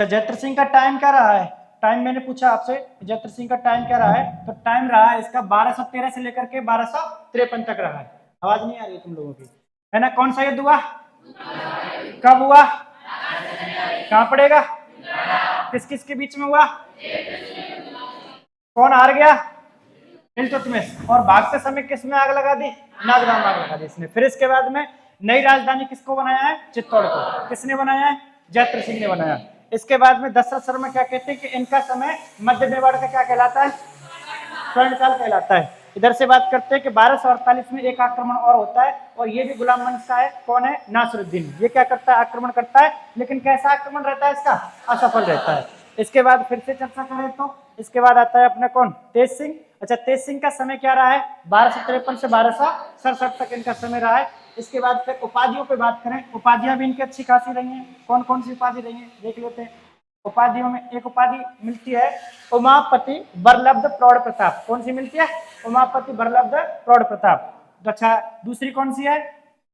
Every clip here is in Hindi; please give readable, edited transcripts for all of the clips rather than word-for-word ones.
जयत्र सिंह का टाइम क्या रहा है? टाइम मैंने पूछा आपसे, जयत्र सिंह का टाइम क्या रहा है? तो टाइम रहा है इसका 1213 से लेकर के 1253 तक रहा है। आवाज नहीं आ रही है तुम लोगों की, है ना? कौन सा युद्ध हुआ? कब हुआ? कहाँ पड़ेगा? किस किस के बीच में हुआ? कौन हार गया? इल्तुतमिश। और भागते समय किसने आग लगा दी? नागराम आग लगा दी इसने। फिर इसके बाद में नई राजधानी किसको बनाया है? चित्तौड़ को। किसने बनाया है? जयत्र सिंह ने बनाया। इसके बाद में दशरथ शर्मा क्या कहते हैं कि इनका समय मध्य मेवाड़ का क्या कहलाता है? स्वर्णकाल कहलाता है। इधर से बात करते हैं कि 1248 में एक आक्रमण और होता है, और ये भी गुलाम वंश का है। कौन है? नासिरुद्दीन। ये क्या करता है? आक्रमण करता है, लेकिन कैसा आक्रमण रहता है इसका? असफल रहता है। इसके बाद फिर से चर्चा करें तो इसके बाद आता है अपना कौन? तेज सिंह। अच्छा, तेज सिंह का समय क्या रहा है? 1253 से 1267 तक इनका समय रहा है। इसके बाद फिर उपाधियों पे बात करें, उपाधियां भी इनकी अच्छी खासी रही हैं। कौन कौन सी उपाधि रही है देख लेते हैं। उपाधियों में एक उपाधि मिलती है उमापति बरलब्ध प्रौढ़ प्रताप। कौन सी मिलती है? उमापति बरलब्ध प्रौढ़ प्रताप। अच्छा, दूसरी कौन सी है?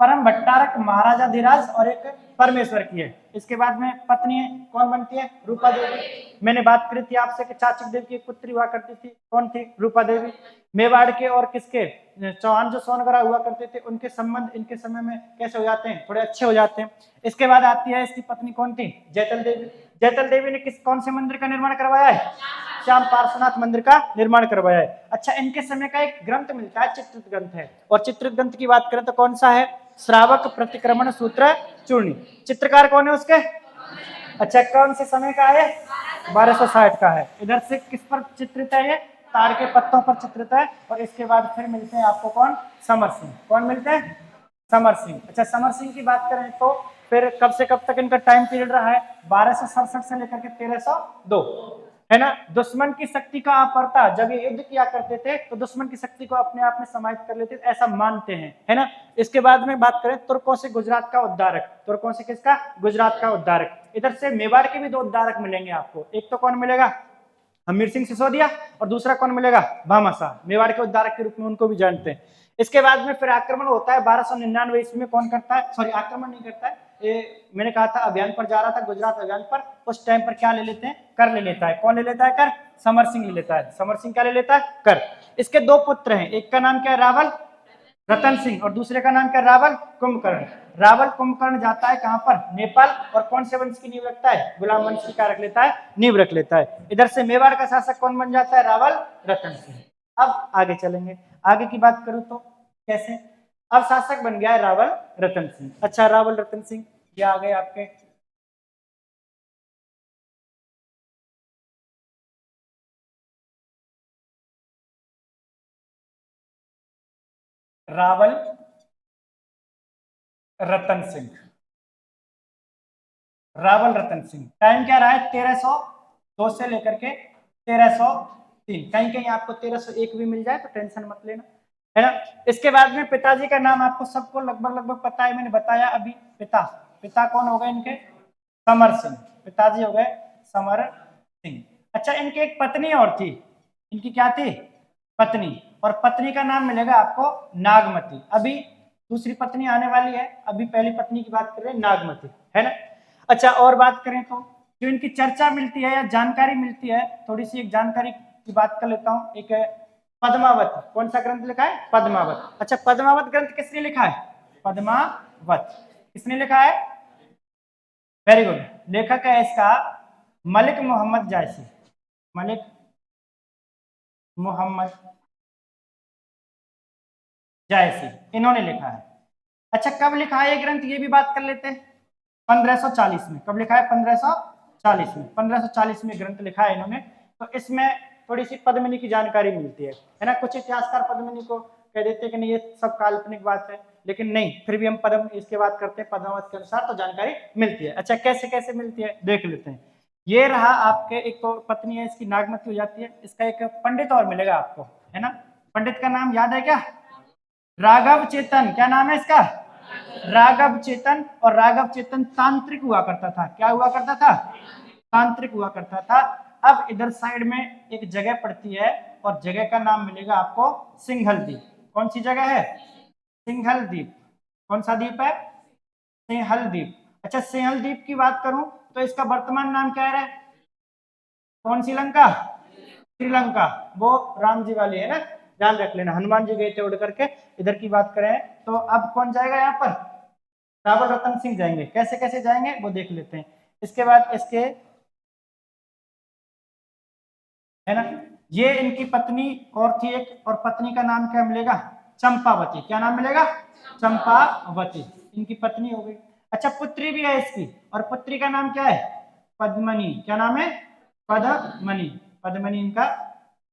परम भट्टारक महाराजा धीराज, और एक परमेश्वर की है। इसके बाद में पत्नी कौन बनती है? रूपा देवी। मैंने बात करी थी आपसे कि चाचक देव की एक पुत्री हुआ करती थी। कौन थी? रूपा देवी। मेवाड़ के और किसके? चौहान जो सोनगरा हुआ करते थे, उनके संबंध इनके समय में कैसे हो जाते हैं? थोड़े अच्छे हो जाते हैं। इसके बाद आती है इसकी पत्नी कौन थी? जयतल देवी। जयतल देवी ने कौन से मंदिर का निर्माण करवाया है? श्याम पार्श्वनाथ मंदिर का निर्माण करवाया है। अच्छा, इनके समय का एक ग्रंथ मिलता है, चित्रित ग्रंथ है। और चित्रित ग्रंथ की बात करें तो कौन सा है? श्रावक प्रतिक्रमण सूत्र चूर्णी। चित्रकार कौन है उसके? अच्छा, कौन से समय का है? 1260 का है। इधर से किस पर चित्रित है? ये तार के पत्तों पर चित्रित है। और इसके बाद फिर मिलते हैं आपको कौन? समर सिंह। कौन मिलते हैं? समर सिंह। अच्छा, समर सिंह की बात करें तो फिर कब से कब तक इनका टाइम पीरियड रहा है? 1267 से लेकर के 1302, है ना? दुश्मन की शक्ति का अपरता, जब ये युद्ध किया करते थे तो दुश्मन की शक्ति को अपने आप में समाहित कर लेते थे, ऐसा मानते हैं, है ना? इसके बाद में बात करें तुर्कों से गुजरात का उद्धारक। तुर्कों से किसका? गुजरात का उद्धारक। इधर से मेवाड़ के भी दो उद्धारक मिलेंगे आपको। एक तो कौन मिलेगा? हमीर सिंह सिसोदिया, और दूसरा कौन मिलेगा? भामाशाह। मेवाड़ के उद्धारक के रूप में उनको भी जानते हैं। इसके बाद में फिर आक्रमण होता है 1299 ईस्वी में। कौन करता है? सॉरी, आक्रमण नहीं करता है, ये मैंने कहा था अभियान पर जा रहा था, गुजरात अभियान पर। उस टाइम पर क्या ले लेते हैं? कर ले लेता है। कौन ले लेता है? कर। समर सिंह ले लेता है। समर सिंह क्या ले लेता है? कर। इसके दो पुत्र हैं, एक का नाम क्या है? रावल रतन सिंह, और दूसरे का नाम क्या? रावल कुंभकर्ण। रावल कुंभकर्ण जाता है कहां पर? नेपाल। और कौन से वंश की नींव रखता है? गुलाम वंश की क्या रख लेता है? नींव रख लेता है। इधर से मेवाड़ का शासक कौन बन जाता है? रावल रतन सिंह। अब आगे चलेंगे। आगे की बात करूं तो कैसे? अब शासक बन गया है रावल रतन सिंह। अच्छा, रावल रतन सिंह ये आ गए आपके। रावल रतन सिंह। रावल रतन सिंह टाइम क्या रहा है? 1302 से लेकर के 1303। कहीं कहीं आपको 1301 भी मिल जाए तो टेंशन मत लेना, है ना? इसके बाद में पिताजी का नाम आपको सबको लगभग लगभग पता है, मैंने बताया अभी। पिता पिता कौन हो गए इनके? समर सिंह। पिताजी हो गए समर सिंह। अच्छा, इनकी एक पत्नी और थी। इनकी क्या थी? पत्नी। और पत्नी का नाम मिलेगा आपको नागमती। अभी दूसरी पत्नी आने वाली है, अभी पहली पत्नी की बात कर रहे हैं, नागमती, है ना? अच्छा, और बात करें तो जो इनकी चर्चा मिलती है या जानकारी मिलती है, थोड़ी सी एक जानकारी की बात कर लेता हूं। एक है पद्मावत। कौन सा ग्रंथ लिखा है? पद्मावत। अच्छा, पद्मावत ग्रंथ किसने लिखा है? पद्मावत किसने लिखा है? Very good. लेखक है इसका मलिक मोहम्मद जायसी। मलिक मोहम्मद जायसी, इन्होंने लिखा है। अच्छा, कब लिखा है ये ग्रंथ? ये भी बात कर लेते हैं। 1540 में। कब लिखा है? 1540 में। 1540 में ग्रंथ लिखा है इन्होंने। तो इसमें थोड़ी सी पद्मिनी की जानकारी मिलती है ना? कुछ इतिहासकार पद्मिनी को कह देते हैं कि नहीं, ये सब काल्पनिक बात है, लेकिन नहीं, फिर भी हम पद्म इसके बात करते हैं पद्मावत के अनुसार, तो जानकारी मिलती है। अच्छा, कैसे कैसे मिलती है देख लेते हैं। ये रहा आपके, एक तो पत्नी है इसकी नागमती हो जाती है। इसका एक पंडित और मिलेगा आपको, है ना? पंडित का नाम याद है क्या? राघव चेतन। क्या नाम है इसका? राघव चेतन। और राघव चेतन तांत्रिक हुआ करता था। क्या हुआ करता था? तांत्रिक हुआ करता था। अब इधर साइड में एक जगह पड़ती है, और जगह का नाम मिलेगा आपको सिंघल द्वीप। कौन सी जगह है? सिंघल द्वीप। कौन सा द्वीप है? सिंहल द्वीप। अच्छा, सिंहल द्वीप की बात करूं तो इसका वर्तमान नाम क्या है? कौन सी लंका? श्रीलंका। वो राम जी वाली है ना, ध्यान रख लेना। हनुमान जी गए थे उड़ करके। इधर की बात करें तो अब कौन जाएगा यहाँ पर? रावल रतन सिंह जाएंगे। कैसे कैसे जाएंगे वो देख लेते हैं। इसके बाद इसके है ना, ये इनकी पत्नी और थी एक, और पत्नी का नाम क्या मिलेगा? चंपावती। क्या नाम मिलेगा? चंपावती। इनकी पत्नी हो गई। अच्छा, पुत्री भी है इसकी, और पुत्री का नाम क्या है? पद्मनी। क्या नाम है? पद्मनी। पद्मनी इनका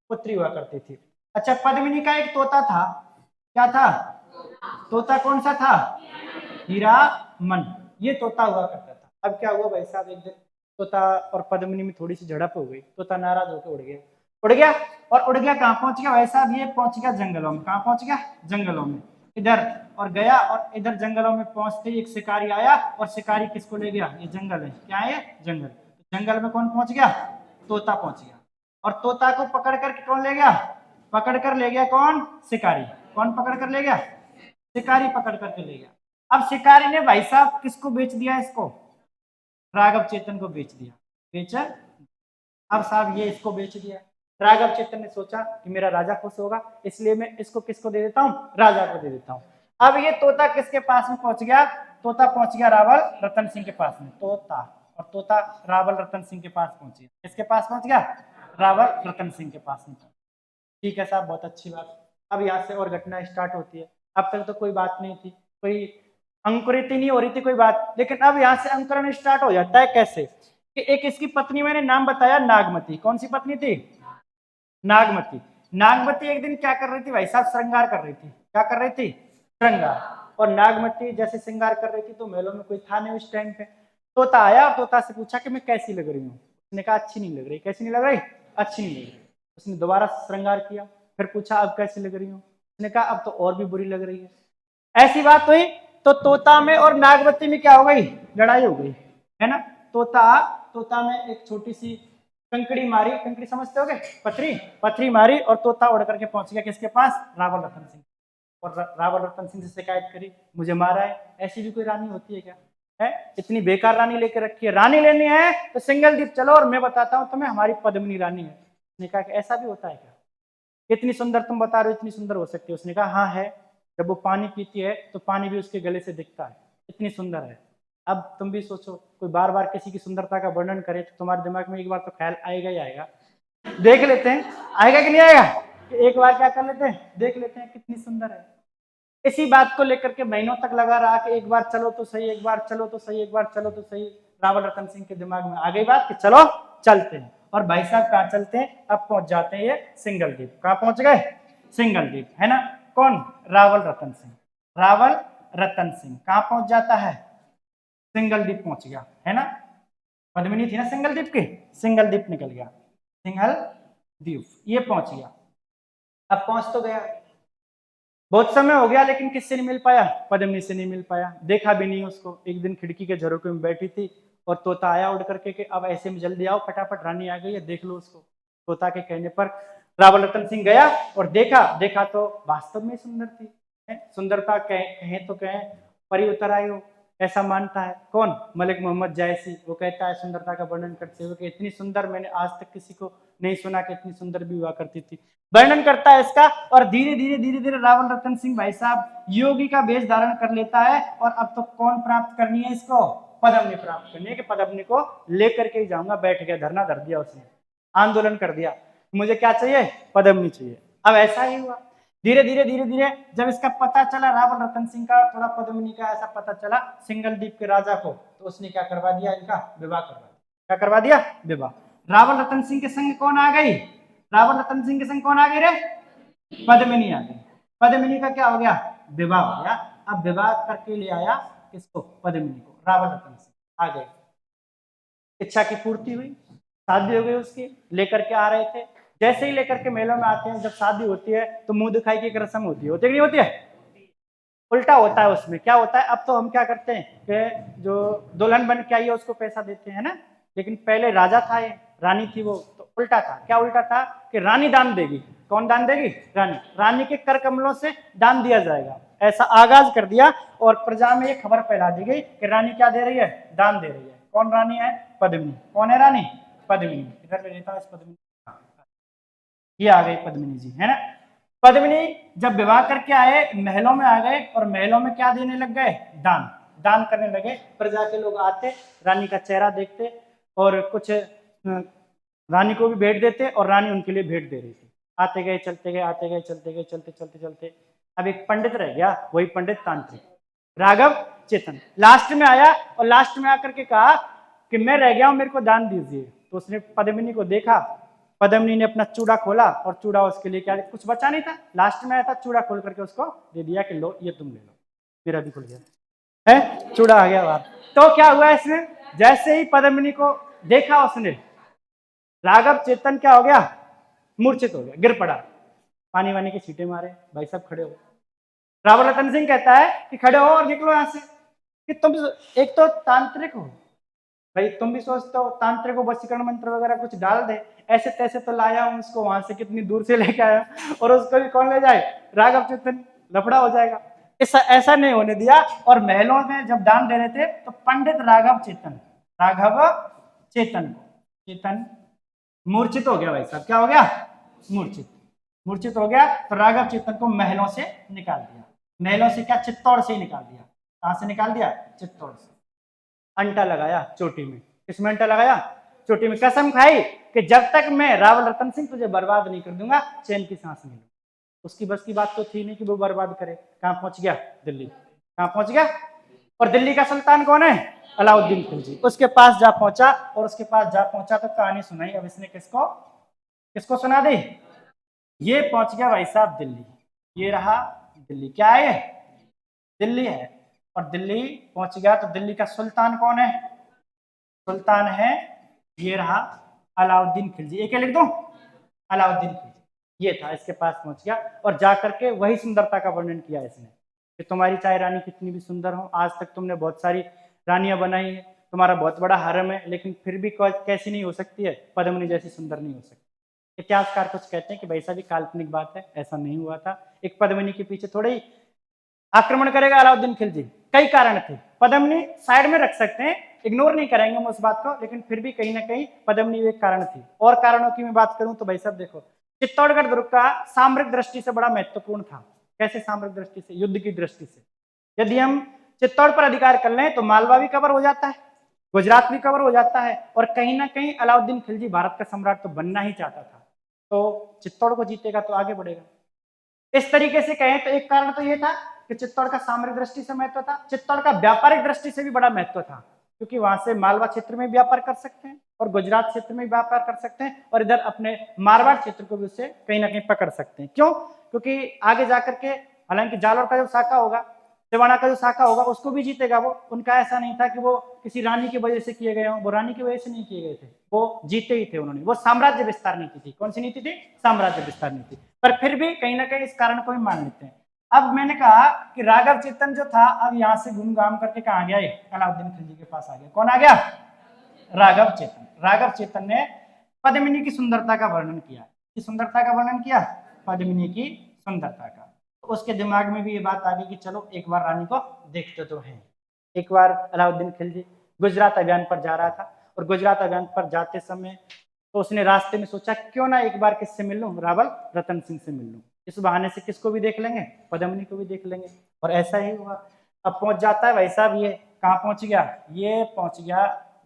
पुत्री हुआ करती थी। अच्छा, पद्मिनी का एक तोता था। क्या था? तोता कौन सा था? हीरामन। ये तोता हुआ करता था। अब क्या हुआ भाई साहब, एक दिन तोता और पद्मिनी में थोड़ी सी झड़प हो गई। तोता नाराज होकर उड़ गया। उड़ गया, और उड़ गया कहाँ पहुंच गया भाई साहब? ये पहुंच गया जंगलों में। कहाँ पहुंच गया? जंगलों में। इधर और गया, और इधर जंगलों में पहुंचते ही एक शिकारी आया, और शिकारी किसको ले गया? ये जंगल है, क्या है? जंगल। जंगल में कौन पहुंच गया? तोता पहुंच गया। और तोता को पकड़ कर कौन ले गया? पकड़ कर ले गया कौन? शिकारी। कौन पकड़ कर ले गया? शिकारी पकड़ करके ले गया। अब शिकारी ने भाई साहब किसको बेच दिया? इसको राघव चेतन को बेच दिया। बेचा। अब साहब ये इसको बेच दिया। राघव चेतन ने सोचा कि मेरा राजा खुश होगा, इसलिए मैं इसको किसको दे देता हूँ? राजा को दे देता हूँ। अब ये तोता किसके पास में पहुंच गया? तोता पहुंच गया रावल रतन सिंह के पास में। तोता और तोता रावल रतन सिंह के पास पहुंच गया। किसके पास पहुंच गया? रावल रतन सिंह के पास में। ठीक है साहब, बहुत अच्छी बात। अब यहाँ से और घटना स्टार्ट होती है। अब तक तो कोई बात नहीं थी, कोई अंकुरित ही नहीं हो रही थी कोई बात, लेकिन अब यहाँ से अंकुरण स्टार्ट हो जाता है। कैसे? कि एक इसकी पत्नी, मैंने नाम बताया नागमती। कौन सी पत्नी थी? नागमती। नागमती एक दिन क्या कर रही थी भाई साहब? श्रृंगार कर रही थी। क्या कर रही थी? श्रृंगार। और नागमती जैसे श्रृंगार कर रही थी तो मेलों में कोई था नहीं उस टाइम पे। तोता आया और तोता से पूछा कि मैं कैसी लग रही हूँ? उसने कहा अच्छी नहीं लग रही। कैसी नहीं लग रही? अच्छी नहीं लग रही। उसने दोबारा श्रृंगार किया, फिर पूछा अब कैसी लग रही हूँ? उसने कहा अब तो और भी बुरी लग रही है। ऐसी बात हुई तो तोता में और नागवती में क्या हो गई? लड़ाई हो गई, है ना। तोता में एक छोटी सी कंकड़ी मारी। कंकड़ी समझते होगे? पथरी। पथरी मारी, और तोता उड़ करके पहुंच गया किसके पास? रावल रतन सिंह। और रावल रतन सिंह से शिकायत करी, मुझे मारा है। ऐसी भी कोई रानी होती है क्या? है इतनी बेकार रानी लेकर रखी है। रानी लेनी है तो सिंगल द्वीप चलो, और मैं बताता हूँ तुम्हें, हमारी पद्मिनी रानी है। उसने कहा कि ऐसा भी होता है क्या? इतनी सुंदर तुम बता रहे हो, इतनी सुंदर हो सकती है? उसने कहा हाँ है। जब वो पानी पीती है तो पानी भी उसके गले से दिखता है, इतनी सुंदर है। अब तुम भी सोचो, कोई बार बार किसी की सुंदरता का वर्णन करे तो तुम्हारे दिमाग में एक बार तो ख्याल आएगा ही आएगा। देख लेते हैं, आएगा कि नहीं आएगा? एक बार क्या कर लेते हैं, देख लेते हैं कितनी सुंदर है। इसी बात को लेकर के महीनों तक लगा रहा कि एक बार चलो तो सही, एक बार चलो तो सही, एक बार चलो तो सही। रावल रतन सिंह के दिमाग में आ गई बात कि चलो चलते हैं। और भाई साहब कहाँ चलते हैं? अब पहुंच जाते हैं ये सिंगल द्वीप। कहाँ पहुंच गए? सिंगल द्वीप, है ना। कौन? रावल रतन सिंह। रावल रतन सिंह कहाँ पहुंच जाता है? सिंगल द्वीप पहुंच गया, है ना। पद्मिनी थी ना सिंगल द्वीप की, सिंगल द्वीप निकल गया। सिंगल द्वीप ये पहुंच गया। अब पहुंच तो गया, बहुत समय हो गया, लेकिन किससे नहीं मिल पाया? पद्मिनी से नहीं मिल पाया। देखा भी नहीं उसको। एक दिन खिड़की के झरोखे में बैठी थी, और तोता आया उड़ करके कि अब ऐसे में जल्दी आओ, फटाफट रानी आ गई है, देख लो उसको। तोता के कहने पर रावल रतन सिंह गया और देखा तो वास्तव में सुंदर थी। सुंदरता कहें तो कहें परी उतर आई हो, ऐसा मानता है कौन? मलिक मोहम्मद जायसी। वो कहता है सुंदरता का वर्णन करते हुए कि इतनी सुंदर मैंने आज तक किसी को नहीं सुना कि इतनी सुंदर भी हुआ करती थी। वर्णन करता है इसका। और धीरे धीरे रावल रतन सिंह भाई साहब योगी का वेश धारण कर लेता है। और अब तो कौन प्राप्त करनी है इसको? पद्मिनी प्राप्त करनी है। कि पद्मिनी को लेकर के ही जाऊंगा। बैठ गया, धरना धर दिया उसने, आंदोलन कर दिया, मुझे क्या चाहिए? पद्मिनी चाहिए। अब ऐसा ही हुआ। धीरे धीरे जब इसका पता चला, रावल रतन सिंह का थोड़ा पद्मिनी का ऐसा पता चला सिंगल द्वीप के राजा को, तो उसने क्या करवा दिया? इनका विवाह करवा दिया। क्या करवा दिया? विवाह। रावल रतन सिंह के संग कौन आ गई? रावल रतन सिंह के संग कौन आ गई रे? पद्मिनी आ गई। पद्मिनी का क्या हो गया? विवाह हो गया। अब विवाह करके ले आया किसको? पद्मिनी को। रावल रतन सिंह आ गए, इच्छा की पूर्ति हुई, शादी हो गई उसकी। लेकर के आ रहे थे, जैसे ही लेकर के मेलों में आते हैं, जब शादी होती है तो मुंह दिखाई की एक रस्म होती है, होती नहीं होती है? उल्टा होता है उसमें। क्या होता है? अब तो हम क्या करते हैं कि जो दुल्हन बन के आई है उसको पैसा देते हैं ना, लेकिन पहले राजा था ये, रानी थी वो, तो उल्टा था। क्या उल्टा था? कि रानी दान देगी। कौन दान देगी? रानी। रानी के कर कमलों से दान दिया जाएगा, ऐसा आगाज कर दिया। और प्रजा में ये खबर फैला दी गई कि रानी क्या दे रही है? दान दे रही है। कौन रानी है? पद्मिनी। कौन है रानी? पद्मिनी। इधर ले लेता हूं इस पद्मिनी, ये आ गई पद्मिनी जी, है ना। पद्मिनी जब विवाह करके आए, महलों में आ गए, और महलों में क्या देने लग गए? दान। दान करने लगे। प्रजा के लोग आते, रानी का चेहरा देखते, और कुछ रानी को भी भेंट देते, और रानी उनके लिए भेंट दे रही थी। आते गए, चलते गए, आते गए, चलते गए, चलते चलते चलते अब एक पंडित रह गया, वही पंडित तांत्रिक राघव चेतन लास्ट में आया, और लास्ट में आकर के कहा कि मैं रह गया हूं, मेरे को दान दीजिए। तो उसने पद्मिनी को देखा, पद्मिनी ने अपना चूड़ा खोला, और चूड़ा उसके लिए क्या, कुछ बचा नहीं था, लास्ट में आया था, चूड़ा खोल करके उसको दे दिया कि लो ये तुम ले लो, मेरा भी खुल गया है, चूड़ा आ गया बाहर। तो क्या हुआ इसमें, जैसे ही पद्मिनी को देखा उसने, राघव चेतन क्या हो गया? मूर्छित हो गया, गिर पड़ा, पानी वानी के छींटे मारे, भाई साहब खड़े हो। रावल रतन सिंह कहता है कि खड़े हो और निकलो यहां से, कि तुम एक तो तांत्रिक हो भाई, तुम भी सोचते हो तांत्रिक को वशीकरण मंत्र वगैरह कुछ डाल दे, ऐसे तैसे तो लाया हूं उसको, वहां से कितनी दूर से लेके आया, और उसको भी कौन ले जाए? राघव चेतन, लफड़ा हो जाएगा। ऐसा नहीं होने दिया। और महलों में जब दान दे रहे थे, तो पंडित राघव चेतन चेतन मूर्छित हो गया भाई साहब, क्या हो गया? मूर्छित हो गया। तो राघव चेतन को महलों से निकाल दिया। महलों से क्या? चित्तौड़ से ही निकाल दिया। कहां से निकाल दिया? चित्तौड़ से। अंटा लगाया चोटी में। किसमें अंटा लगाया? चोटी में। कसम खाई कि जब तक मैं रावल रतन सिंह तुझे बर्बाद नहीं कर दूंगा, चैन की सांस नहीं लूंगा। उसकी बस की बात तो थी नहीं कि वो बर्बाद करे। कहां पहुंच गया? दिल्ली। कहां पहुंच गया? और दिल्ली का सुल्तान कौन है? अलाउद्दीन खिलजी। उसके पास जा पहुंचा, और उसके पास जा पहुंचा तो कहानी सुनाई। अब इसने किसको सुना दी? ये पहुंच गया भाई साहब दिल्ली। ये रहा दिल्ली। क्या है ये? दिल्ली है। और दिल्ली पहुंच गया तो दिल्ली का सुल्तान कौन है? सुल्तान है, ये रहा अलाउद्दीन खिलजी। एक लिख दो, अलाउद्दीन खिलजी। ये था, इसके पास पहुंच गया, और जाकर के वही सुंदरता का वर्णन किया इसने कि तुम्हारी चाहे रानी कितनी भी सुंदर हो, आज तक तुमने बहुत सारी रानियां बनाई है, तुम्हारा बहुत बड़ा हरम है, लेकिन फिर भी कैसी नहीं हो सकती है? पद्मिनी जैसी सुंदर नहीं हो सकती। इतिहासकार कुछ कहते हैं कि वैसा भी काल्पनिक बात है, ऐसा नहीं हुआ था। एक पद्मिनी के पीछे थोड़े ही आक्रमण करेगा अलाउद्दीन खिलजी, कई कारण थे। पद्मिनी साइड में रख सकते हैं, इग्नोर नहीं करेंगे हम उस बात को, लेकिन फिर भी कहीं ना कहीं पद्मिनी एक कारण थी। और कारणों की मैं बात करूं तो भाई साहब देखो, चित्तौड़गढ़ दुर्ग का सामरिक दृष्टि से बड़ा महत्वपूर्ण था। कैसे सामरिक दृष्टि से? युद्ध की दृष्टि से। यदि हम चित्तौड़ पर अधिकार कर लें तो मालवा भी कवर हो जाता है, गुजरात भी कवर हो जाता है, और कहीं ना कहीं अलाउद्दीन खिलजी भारत का सम्राट तो बनना ही चाहता था, तो चित्तौड़ को जीतेगा तो आगे बढ़ेगा। इस तरीके से कहें तो एक कारण तो यह था कि चित्तौड़ का सामरिक दृष्टि से महत्व था। चित्तौड़ का व्यापारिक दृष्टि से भी बड़ा महत्व था, क्योंकि वहां से मालवा क्षेत्र में व्यापार कर सकते हैं, और गुजरात क्षेत्र में व्यापार कर सकते हैं, और इधर अपने मारवाड़ क्षेत्र को भी उससे कहीं ना कहीं पकड़ सकते हैं। क्यों? क्योंकि आगे जाकर के हालांकि जालोर का जो शाखा होगा, सिवाना का जो शाखा होगा, उसको भी जीतेगा वो। उनका ऐसा नहीं था कि वो किसी रानी की वजह से किए गए हों, वो रानी की वजह से नहीं किए गए थे, वो जीते ही थे उन्होंने। वो साम्राज्य विस्तार नीति थी। कौन सी नीति थी? साम्राज्य विस्तार नीति। पर फिर भी कहीं ना कहीं इस कारण को भी मान लेते हैं। अब मैंने कहा कि राघव चेतन जो था, अब यहाँ से घूम घाम करके कहाँ गया? अलाउद्दीन खिलजी के पास आ गया। कौन आ गया? राघव चेतन। राघव चेतन ने पद्मिनी की सुंदरता का वर्णन किया। किस सुंदरता का वर्णन किया? पद्मिनी की सुंदरता का। तो उसके दिमाग में भी ये बात आ गई कि चलो एक बार रानी को देखते तो हैं। एक बार अलाउद्दीन खिलजी गुजरात अभियान पर जा रहा था, और गुजरात अभियान पर जाते समय तो उसने रास्ते में सोचा क्यों ना एक बार किससे मिल लूं? रावल रतन सिंह से मिल लूं। इस बहाने से किसको भी देख लेंगे? पद्मिनी को भी देख लेंगे। और ऐसा ही हुआ। अब पहुंच जाता है भाई साहब, ये कहाँ पहुंच गया? ये पहुंच गया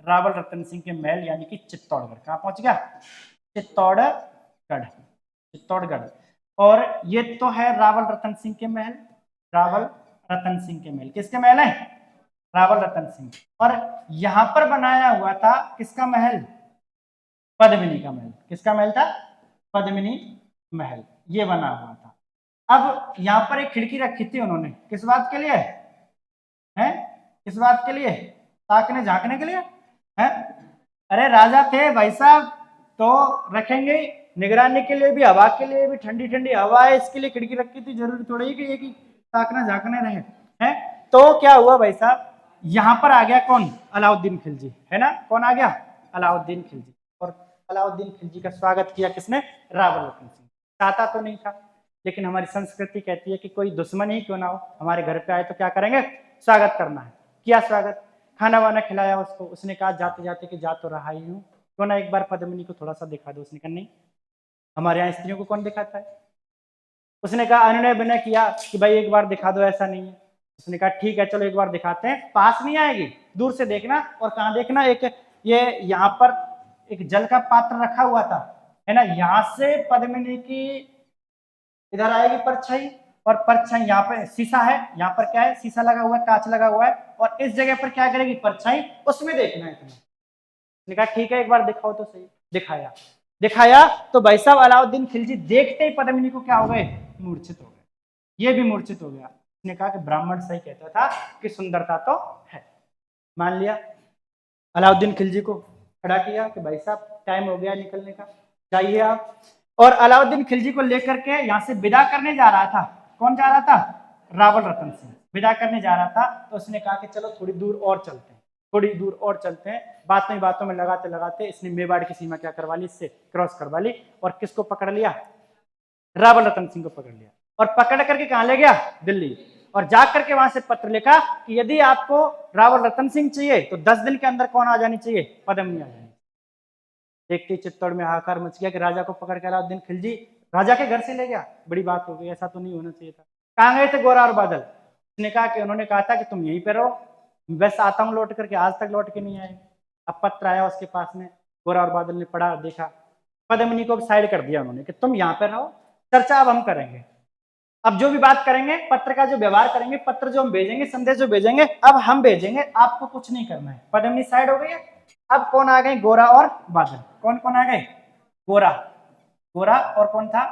रावल रतन सिंह के महल, यानी कि चित्तौड़गढ़। कहाँ पहुंच गया? चित्तौड़गढ़। और ये तो है रावल रतन सिंह के महल। रावल रतन सिंह के महल किसके महल है? रावल रतन सिंह। और यहां पर बनाया हुआ था किसका महल? पद्मिनी का महल। किसका महल था? पद्मिनी महल। ये बना हुआ था। अब यहां पर एक खिड़की रखी थी उन्होंने, किस बात के लिए है? किस बात के लिए? ताकने झांकने के लिए है? अरे राजा थे भाई साहब, तो रखेंगे निगरानी के लिए भी, हवा के लिए भी, ठंडी ठंडी हवा है इसके लिए खिड़की रखी थी। जरूरी थोड़ी कि ये कि ताकना झांकने रहे हैं। तो क्या हुआ भाई साहब, यहां पर आ गया कौन? अलाउद्दीन खिलजी, है ना। कौन आ गया? अलाउद्दीन खिलजी। और अलाउद्दीन खिलजी का स्वागत किया किसने? रावल रतन सिंह। चाहता तो नहीं था, लेकिन हमारी संस्कृति कहती है कि कोई दुश्मन ही क्यों ना हो, हमारे घर पे आए तो क्या करेंगे? स्वागत करना है। किया स्वागत। खाना वाना खिलाया उसको। उसने कहा जाते जाते कि जा तो रहा ही हूँ, क्यों ना एक बार पद्मिनी को थोड़ा सा दिखा दो। उसने कहा नहीं, हमारे यहाँ स्त्रियों को कौन दिखाता है। उसने कहा अनुनय विनय किया कि भाई एक बार दिखा दो, ऐसा नहीं है। उसने कहा ठीक है चलो एक बार दिखाते हैं। पास नहीं आएगी, दूर से देखना। और कहाँ देखना, एक ये यहाँ पर एक जल का पात्र रखा हुआ था, है ना, यहाँ से पद्मिनी की इधर आएगी परछाई, और परछाई यहाँ पे शीशा है, यहाँ पर क्या है, शीशा लगा हुआ है, कांच लगा हुआ है, और इस जगह पर क्या करेगी परछाई, उसमें देखना है तुम्हें। उसने कहा ठीक है एक बार दिखाओ तो सही। दिखाया, दिखाया तो भाई साहब अलाउद्दीन खिलजी देखते ही पद्मिनी को क्या हो गए, मूर्छित हो गए। ये भी मूर्छित हो गया। उसने कहा कि ब्राह्मण सही कहता था कि सुंदरता तो है। मान लिया। अलाउद्दीन खिलजी को खड़ा किया कि भाई साहब टाइम हो गया निकलने का, जाइए आप। और अलाउद्दीन खिलजी को लेकर के यहाँ से विदा करने जा रहा था। कौन जा रहा था, रावल रतन सिंह विदा करने जा रहा था। तो उसने कहा कि चलो थोड़ी दूर और चलते हैं, थोड़ी दूर और चलते हैं। बातों में लगाते लगाते इसने मेवाड़ की सीमा क्या करवा ली, इससे क्रॉस करवा ली। और किसको पकड़ लिया, रावल रतन सिंह को पकड़ लिया। और पकड़ करके कहाँ ले गया, दिल्ली। और जाकर के वहां से पत्र लिखा कि यदि आपको रावल रतन सिंह चाहिए तो 10 दिन के अंदर कौन आ जानी चाहिए, पद्मिनी आ जानी। देखते ही चित्तौड़ में हाहाकार मच गया कि राजा को पकड़ कर अलाउद्दीन खिलजी राजा के घर से ले गया। बड़ी बात हो गई, ऐसा तो नहीं होना चाहिए था। कहाँ गए थे गोरा और बादल। उसने कहा कि उन्होंने कहा था कि तुम यहीं पे रहो, बस आता हूँ लौट करके। आज तक लौट के नहीं आए। अब पत्र आया उसके पास में, गोरा और बादल ने पढ़ा, देखा, पद्मिनी को साइड कर दिया उन्होंने कि तुम यहाँ पे रहो, चर्चा अब हम करेंगे। अब जो भी बात करेंगे, पत्र का जो व्यवहार करेंगे, पत्र जो हम भेजेंगे, संदेश जो भेजेंगे, अब हम भेजेंगे, आपको कुछ नहीं करना है। पद्मिनी साइड हो गई है। अब कौन आ गए, गोरा और बादल। कौन कौन आ गए, गोरा, गोरा और कौन था,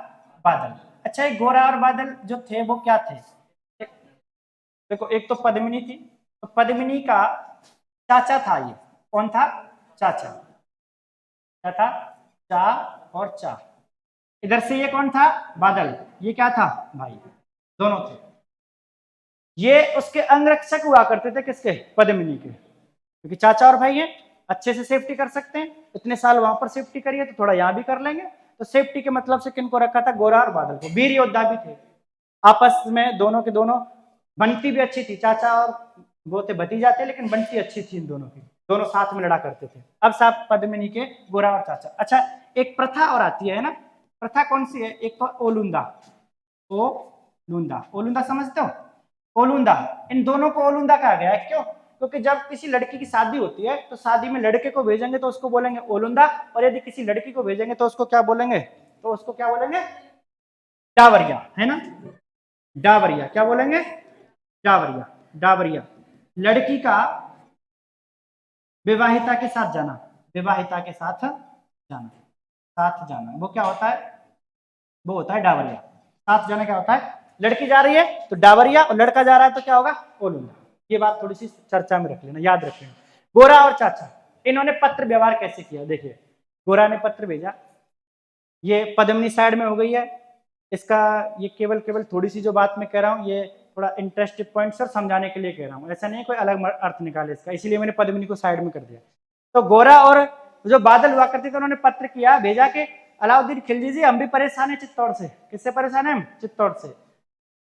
बादल। अच्छा, एक गोरा और बादल जो थे वो क्या थे, देखो एक तो पद्मिनी थी, तो पद्मिनी का चाचा था ये। कौन था, चाचा। क्या था, चा और चा। इधर से ये कौन था, बादल। ये क्या था, भाई। दोनों थे। ये उसके अंगरक्षक हुआ करते थे, किसके, पद्मिनी के। क्योंकि चाचा और भाई है, अच्छे से सेफ्टी कर सकते हैं। इतने साल वहां पर सेफ्टी करी है तो थोड़ा यहाँ भी कर लेंगे। तो सेफ्टी के मतलब से किनको रखा था, गोरा और बादल को। वीर योद्धा भी थे आपस में, दोनों के दोनों। बनती भी अच्छी थी, चाचा और वो थे भतीजा थे, लेकिन बनती अच्छी थी इन दोनों की। दोनों साथ में लड़ा करते थे। अब साहब पद्मिनी के गोरा और चाचा। अच्छा, एक प्रथा और आती है ना, प्रथा कौन सी है, एक तो ओलुंदा। ओलुंदा, ओलुंदा समझते हो, ओलुंदा। इन दोनों को ओलुंदा कहा गया है, क्यों, क्योंकि जब किसी लड़की की शादी होती है तो शादी में लड़के को भेजेंगे तो उसको बोलेंगे ओलुंदा, और यदि किसी लड़की को भेजेंगे तो उसको क्या बोलेंगे, तो उसको क्या बोलेंगे, डावरिया, है ना। डावरिया, क्या बोलेंगे, डावरिया। डावरिया, लड़की का विवाहिता के साथ जाना, विवाहिता के साथ जाना, साथ जाना, वो क्या होता है, वो होता है डावरिया। साथ जाना क्या होता है, लड़की जा रही है तो डावरिया, और लड़का जा रहा है तो क्या होगा, ओलुंदा। ये बात थोड़ी सी चर्चा में रख लेना, याद रख लेना। गोरा और चाचा, इन्होंने पत्र व्यवहार कैसे किया, देखिए। गोरा ने पत्र भेजा, ये पद्मिनी साइड में हो गई है। इसका ये केवल थोड़ी सी जो बात मैं कह रहा हूँ, ये थोड़ा इंटरेस्टिंग पॉइंट्स और समझाने के लिए कह रहा हूँ, ऐसा नहीं है कोई अलग अर्थ निकाले इसका, इसीलिए मैंने पद्मिनी को साइड में कर दिया। तो गोरा और जो बादल हुआ करते थे, उन्होंने पत्र किया, भेजा कि अलाउद्दीन खिलजी जी, हम भी परेशान है चित्तौड़ से। किससे परेशान है हम, चित्तौड़ से।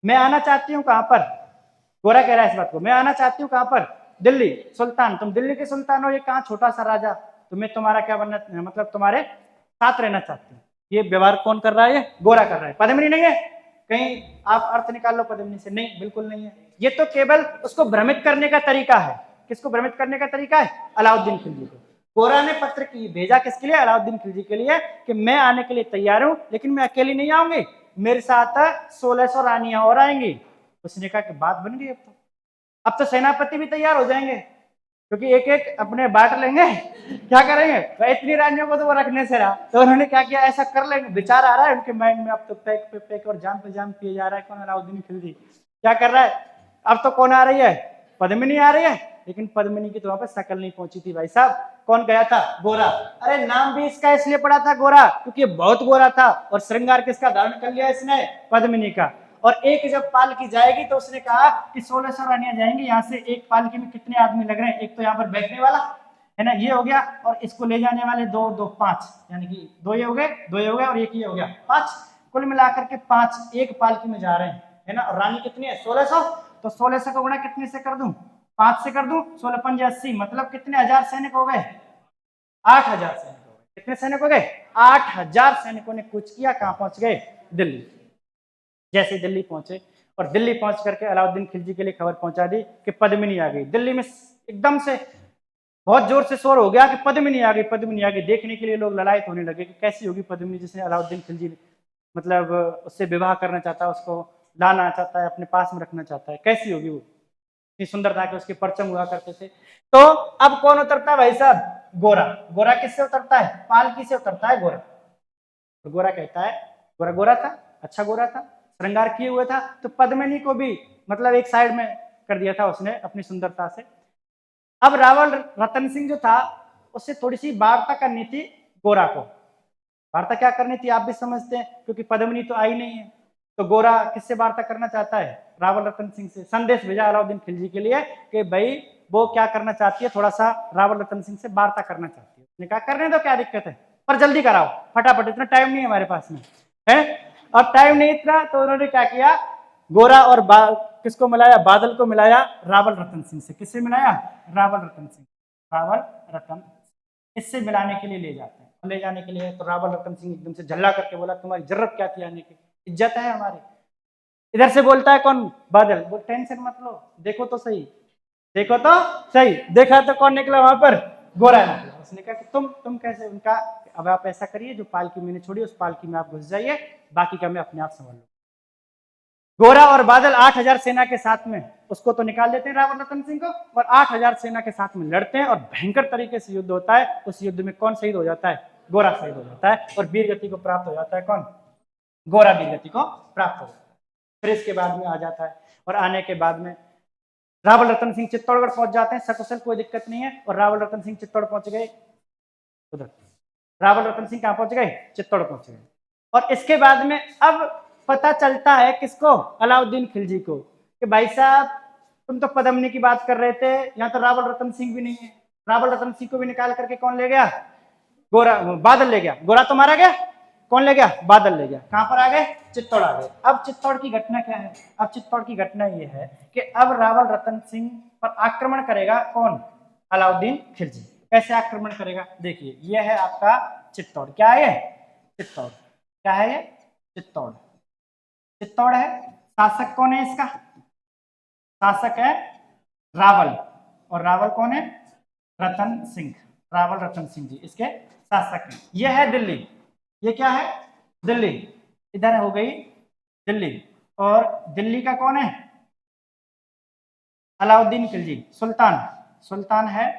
मैं आना चाहती हूँ कहाँ पर, गोरा कह रहा है इस बात को, मैं आना चाहती हूँ कहाँ पर, दिल्ली। सुल्तान, तुम दिल्ली के सुल्तान हो, ये कहाँ छोटा सा राजा, तो मैं तुम्हारा क्या बनना, मतलब तुम्हारे साथ रहना चाहती हूँ। ये व्यवहार कौन कर रहा है, ये गोरा कर रहा है, पद्मिनी नहीं है। कहीं आप अर्थ निकाल लो पद्मिनी से, नहीं, बिल्कुल नहीं है। ये तो केवल उसको भ्रमित करने का तरीका है। किसको भ्रमित करने का तरीका है, अलाउद्दीन खिलजी को। गोरा ने पत्र की भेजा किसके लिए, अलाउद्दीन खिलजी के लिए, कि मैं आने के लिए तैयार हूं, लेकिन मैं अकेली नहीं आऊंगी, मेरे साथ 1600 रानियां और आएंगी। उसने कहा कि बात बन गई। अब तो सेनापति भी तैयार हो जाएंगे, क्योंकि एक एक अपने बांट लेंगे। क्या करेंगे, तो इतनी रानियों को तो वो रखने से रहा। तो उन्होंने क्या किया, ऐसा कर लेंगे, विचार आ रहा है उनके माइंड में। अब तो पैक पे पैक और जान पे जान किए जा रहा है। कौन, अलाउद्दीन खिलजी क्या कर रहा है। अब तो कौन आ रही है, पद्मिनी आ रही है, लेकिन पद्मिनी की तो वहां पर शकल नहीं पहुंची थी भाई साहब। कौन गया था, गोरा। अरे नाम भी इसका इसलिए पड़ा था गोरा, क्योंकि बहुत गोरा था, और श्रृंगार किसका धारण कर लिया इसने, पद्मिनी का। और एक जब पालकी जाएगी तो उसने कहा कि 1600 रानियां जाएंगी, यहाँ से एक पालकी में कितने आदमी लग रहे हैं, एक तो यहाँ पर बैठने वाला है ना, ये हो गया, और इसको ले जाने वाले दो दो 5, यानी कि 2 ये हो गए, 2 ये हो गया, और एक ये हो गया 5। कुल मिलाकर के 5 एक पालकी में जा रहे हैं, है ना। और रानी कितनी है, 1600। तो 1600 को गुणा कितने से कर दूं, 5 से कर दूं, 16 पंजे 80, मतलब कितने हजार सैनिक हो गए? 8,000 सैनिक हो गए। कितने सैनिक हो गए? 8,000 सैनिकों ने कूच किया, कहां पहुंच गए? दिल्ली। जैसे दिल्ली पहुंचे और दिल्ली पहुंच करके अलाउद्दीन खिलजी के लिए खबर पहुंचा दी कि पद्मिनी आ गई। दिल्ली में एकदम से बहुत जोर से शोर हो गया कि पद्मिनी आ गई, पद्मिनी आ गई। देखने के लिए लोग ललायत होने लगे कि कैसी होगी पद्मिनी, जिसने अलाउद्दीन खिलजी मतलब उससे विवाह करना चाहता है, उसको लाना चाहता है, अपने पास में रखना चाहता है, कैसी होगी वो? इतनी सुंदरता के उसके परचम हुआ करते थे। तो अब कौन उतरता है भाई साहब? गोरा। गोरा किससे उतरता है? पालकी से उतरता है गोरा। तो गोरा कहता है, गोरा गोरा था, अच्छा गोरा था, श्रृंगार किए हुए था, तो पद्मिनी को भी मतलब एक साइड में कर दिया था उसने अपनी सुंदरता से। अब रावल रतन सिंह जो था, उससे थोड़ी सी वार्ता करनी थी गोरा को। वार्ता क्या करनी थी आप भी समझते हैं, क्योंकि पद्मिनी तो आई नहीं है। तो गोरा किससे वार्ता करना चाहता है? रावल रतन सिंह से। संदेश भेजा अलाउद्दीन खिलजी के लिए कि भाई वो क्या करना चाहती है, थोड़ा सा रावल रतन सिंह से वार्ता करना चाहती है। उसने कहा करने दो, क्या दिक्कत है, पर जल्दी कराओ फटाफट, इतना टाइम नहीं है हमारे पास में है। और टाइम नहीं इतना, तो उन्होंने क्या किया, गोरा और किसको मिलाया? बादल को मिलाया रावल रतन सिंह से। किससे मिलाया? रावल रतन सिंह। रावल रतन इससे मिलाने के लिए ले जाते हैं। ले जाने के लिए तो रावल रतन सिंह एकदम से झल्ला करके बोला, तुम्हारी जरूरत क्या थी आने की, इज्जत है हमारी। इधर से बोलता है कौन? बादल। वो टेंशन मत लो, देखो तो सही, देखो तो सही। देखा तो कौन निकला वहां पर? गोरा निकला। उसने कहा कि तुम कैसे? उनका अब आप ऐसा करिए, जो पालकी मैंने छोड़ी उस पालकी में आप घुस जाइए, बाकी का मैं अपने आप संभाल लूं। गोरा और बादल 8,000 सेना के साथ में उसको तो निकाल देते हैं रावल रतन सिंह को, और 8,000 सेना के साथ में लड़ते हैं और भयंकर तरीके से युद्ध होता है। उस युद्ध में कौन शहीद हो जाता है? गोरा शहीद हो जाता है, और वीर गति को प्राप्त हो जाता है। कौन? गोरा वीर गति को प्राप्त हो जाता है। फिर इसके बाद में आ जाता है, और आने के बाद में रावल रतन सिंह चित्तौड़गढ़ पहुंच जाते हैं सकुशल, कोई दिक्कत नहीं है। और रावल रतन सिंह चित्तौड़ पहुंच गए। उधर रावल रतन सिंह कहां पहुंच गए? चित्तौड़ पहुंच गए। और इसके बाद में अब पता चलता है किसको? अलाउद्दीन खिलजी को, कि भाई साहब तुम तो पद्मिनी की बात कर रहे थे, यहाँ तो रावल रतन सिंह भी नहीं है। रावल रतन सिंह को भी निकाल करके कौन ले गया? गोरा, बादल ले गया। गोरा तो मारा गया, कौन ले गया? बादल ले गया। कहां पर आ गए? चित्तौड़ आ गए। अब चित्तौड़ की घटना क्या है? अब चित्तौड़ की घटना यह है कि अब रावल रतन सिंह पर आक्रमण करेगा कौन? अलाउद्दीन खिलजी। कैसे आक्रमण करेगा? देखिए, यह है आपका चित्तौड़। क्या है ये? चित्तौड़। क्या है ये? चित्तौड़। चित्तौड़ है। शासक कौन है इसका? शासक है रावल। और रावल कौन है? रतन सिंह। रावल रतन सिंह जी इसके शासक हैं। यह है दिल्ली। ये क्या है? दिल्ली। इधर हो गई दिल्ली, और दिल्ली का कौन है? अलाउद्दीन खिलजी। सुल्तान, सुल्तान है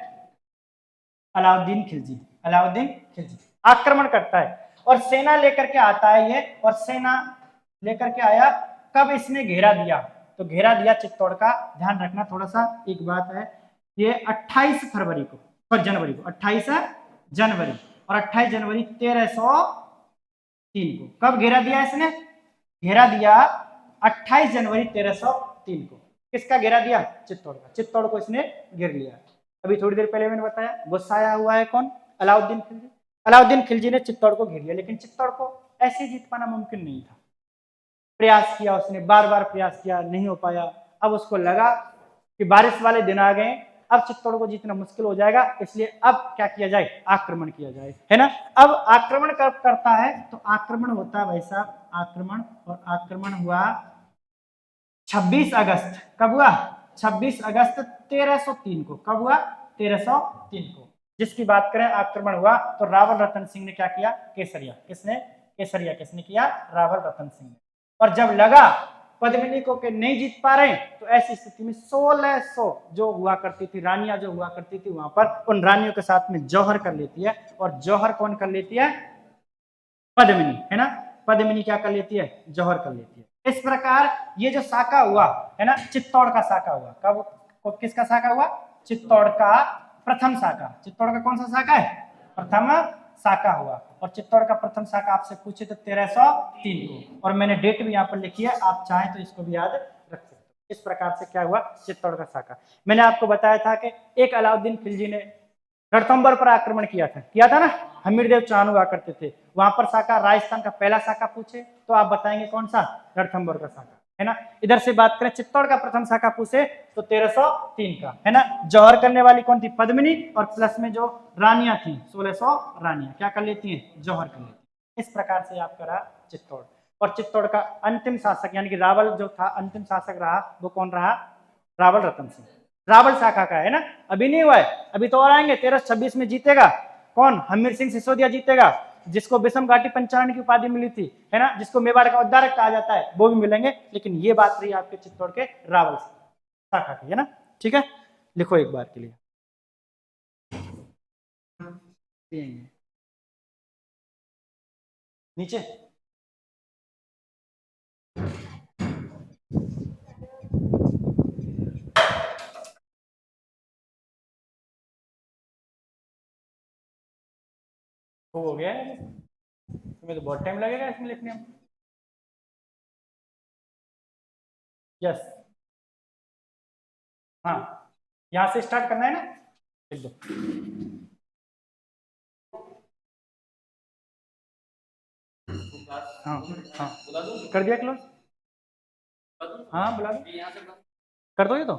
अलाउद्दीन खिलजी। अलाउद्दीन खिलजी आक्रमण करता है और सेना लेकर के आता है ये। और सेना लेकर के आया, कब इसने घेरा दिया? तो घेरा दिया चित्तौड़ का, ध्यान रखना थोड़ा सा एक बात है, ये 28 फरवरी को और जनवरी को, 28 जनवरी और 28 जनवरी 1303 को। कब घेरा दिया इसने? घेरा दिया 28 जनवरी 1303 को। किसका घेरा दिया? चित्तौड़ का। चित्तौड़ को इसने घेर लिया। अभी थोड़ी देर पहले मैंने बताया, गुस्सा आया हुआ है कौन? अलाउद्दीन खिलजी। अलाउद्दीन खिलजी ने चित्तौड़ को घेर लिया, लेकिन चित्तौड़ को ऐसे जीत पाना मुमकिन नहीं था। प्रयास किया उसने, बार बार प्रयास किया, नहीं हो पाया। अब उसको लगा कि बारिश वाले दिन आ गए, अब चित्तौड़ को जीतना मुश्किल हो जाएगा, इसलिए अब क्या किया जाए? आक्रमण किया जाए, है ना। अब आक्रमण कब करता है? तो आक्रमण होता है वैसा आक्रमण, और आक्रमण हुआ 26 अगस्त। कब हुआ? 26 अगस्त 1303 को। कब हुआ? 1303 को। जिसकी बात करें आक्रमण हुआ, तो रावल रतन सिंह ने क्या किया? केसरिया। किसने? केसरिया किसने किया? रावल रतन सिंह ने। और जब लगा पद्मिनी को के नहीं जीत पा रहे, तो ऐसी स्थिति में 1600 जो हुआ करती थी रानियां, जो हुआ करती थी वहां पर, उन रानियों के साथ में जौहर कर लेती है। और जौहर कौन कर लेती है? पद्मिनी, है ना। पद्मिनी क्या कर लेती है? जौहर कर लेती है। इस प्रकार ये जो साका हुआ है ना, चित्तौड़ का साका हुआ। कब? किसका साका हुआ? चित्तौड़ का प्रथम साका। चित्तौड़ का कौन सा साका है? प्रथम साका हुआ। और चित्तौड़ का प्रथम साका आपसे पूछे तो 1303 को, और मैंने डेट भी यहाँ पर लिखी है, आप चाहें तो इसको भी याद रख सकते हो। इस प्रकार से क्या हुआ? चित्तौड़ का साका। मैंने आपको बताया था कि एक अलाउद्दीन खिलजी ने रणथंभौर पर आक्रमण किया था ना, हमीरदेव चौहान हुआ करते थे वहां पर साका। राजस्थान का पहला साका पूछे तो आप बताएंगे कौन सा? रणथंभौर का साका। है ना। इधर से बात करें चित्तौड़ का प्रथम शाखा पूछे तो 1303 का, है ना। जौहर करने वाली कौन थी? पद्मिनी, और प्लस में जो रानियां थी 1600 रानियां क्या कर लेती हैं? जौहर कर लेती हैं। इस प्रकार से आपका रहा चित्तौड़। और चित्तौड़ का अंतिम शासक यानी कि रावल जो था अंतिम शासक रहा, वो कौन रहा? रावल रतन सिंह। रावल शाखा का है ना, अभी नहीं हुआ है, अभी तो और आएंगे। 1326 में जीतेगा कौन? हमीर सिंह सिसोदिया जीतेगा, जिसको विषम घाटी पंचारण की उपाधि मिली थी, है ना, जिसको मेवाड़ का उद्धारक कहा जाता है, वो भी मिलेंगे। लेकिन ये बात रही आपके चित्तौड़ के रावल शाखा की, है ना। ठीक है, लिखो एक बार के लिए। नीचे हो गया है, तुम्हें तो बहुत टाइम लगेगा इसमें लिखने में। यस, हाँ, यहाँ से स्टार्ट करना है ना, लिख दो। हाँ हाँ, कर दिया क्लोज। हाँ बुला दो, कर दो ये तो।